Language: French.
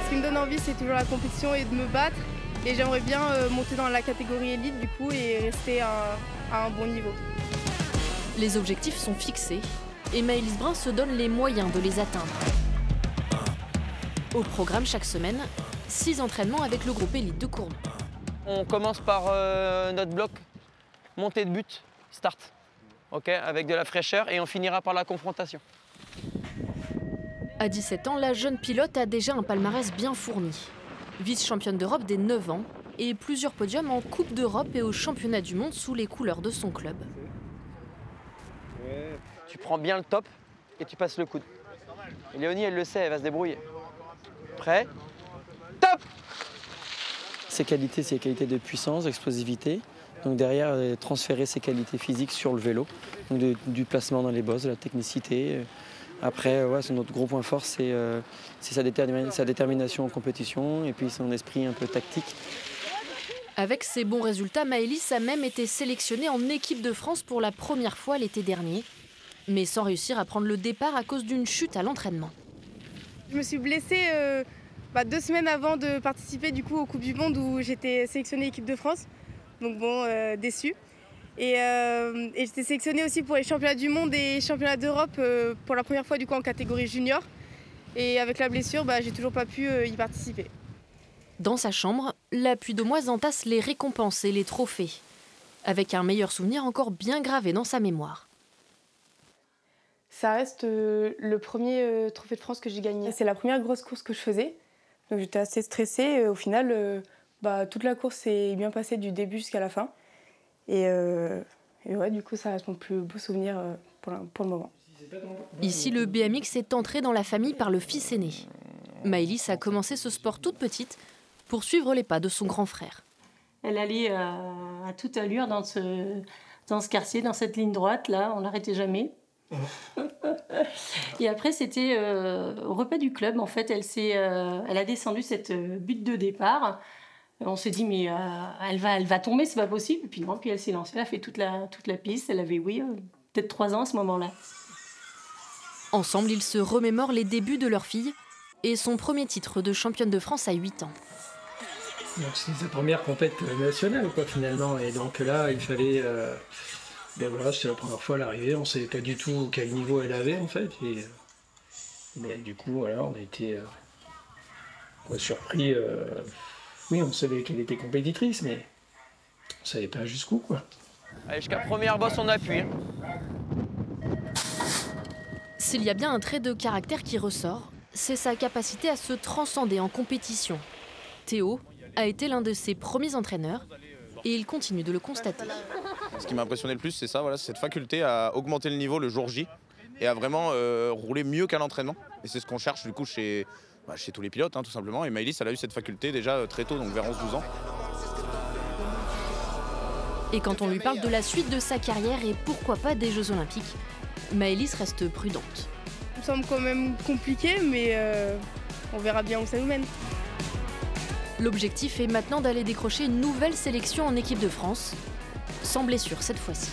Ce qui me donne envie, c'est toujours la compétition et de me battre. Et j'aimerais bien monter dans la catégorie élite du coup et rester à un bon niveau. Les objectifs sont fixés et Maëlys Brun se donne les moyens de les atteindre. Au programme chaque semaine, 6 entraînements avec le groupe élite de Cournon. On commence par notre bloc montée de but, start, okay, avec de la fraîcheur et on finira par la confrontation. À 17 ans, la jeune pilote a déjà un palmarès bien fourni. Vice-championne d'Europe dès 9 ans et plusieurs podiums en Coupe d'Europe et au championnat du monde sous les couleurs de son club. Tu prends bien le top et tu passes le coude. Et Léonie, elle le sait, elle va se débrouiller. Prêt? Top! Ses qualités, c'est les qualités de puissance, d'explosivité. Donc derrière, transférer ses qualités physiques sur le vélo. Donc du placement dans les bosses, de la technicité. Après, ouais, notre gros point fort, c'est sa détermination en compétition et puis son esprit un peu tactique. Avec ses bons résultats, Maëlys a même été sélectionnée en équipe de France pour la première fois l'été dernier, mais sans réussir à prendre le départ à cause d'une chute à l'entraînement. Je me suis blessée 2 semaines avant de participer du coup aux Coupes du Monde où j'étais sélectionnée équipe de France. Donc bon, déçue. Et j'étais sélectionnée aussi pour les championnats du monde et championnats d'Europe pour la première fois du coup en catégorie junior. Et avec la blessure, j'ai toujours pas pu y participer. Dans sa chambre, la Puy-de-Moise entasse les récompenses et les trophées, avec un meilleur souvenir encore bien gravé dans sa mémoire. Ça reste le premier trophée de France que j'ai gagné. C'est la première grosse course que je faisais. Donc j'étais assez stressée. Au final, toute la course s'est bien passée du début jusqu'à la fin. Et ouais, du coup, ça reste mon plus beau souvenir pour le moment. Ici, le BMX est entré dans la famille par le fils aîné. Maëlys a commencé ce sport toute petite pour suivre les pas de son grand frère. Elle allait à toute allure dans ce quartier, dans cette ligne droite, là, on n'arrêtait jamais. Et après, c'était au repas du club, en fait, elle a descendu cette butte de départ. On s'est dit, mais elle va tomber, c'est pas possible. Et puis non, puis elle s'est lancée, elle a fait toute la piste. Elle avait, peut-être 3 ans à ce moment-là. Ensemble, ils se remémorent les débuts de leur fille et son premier titre de championne de France à 8 ans. Donc c'est sa première compétition nationale, quoi, finalement. Et donc là, il fallait... c'était la première fois à l'arrivée. On ne savait pas du tout quel niveau elle avait, en fait. Mais du coup, voilà, on a été surpris. Oui, on savait qu'elle était compétitrice, mais on ne savait pas jusqu'où, quoi. Allez, jusqu'à première bosse, on appuie. S'il y a bien un trait de caractère qui ressort, c'est sa capacité à se transcender en compétition. Théo a été l'un de ses premiers entraîneurs et il continue de le constater. Ce qui m'a impressionné le plus, c'est ça, voilà, cette faculté à augmenter le niveau le jour J et à vraiment rouler mieux qu'à l'entraînement. Et c'est ce qu'on cherche du coup chez tous les pilotes, tout simplement. Et Maëlys, elle a eu cette faculté déjà très tôt, donc vers 11-12 ans. Et quand on lui parle de la suite de sa carrière et pourquoi pas des Jeux Olympiques, Maëlys reste prudente. Ça me semble quand même compliqué, mais on verra bien où ça nous mène. L'objectif est maintenant d'aller décrocher une nouvelle sélection en équipe de France, sans blessure cette fois-ci.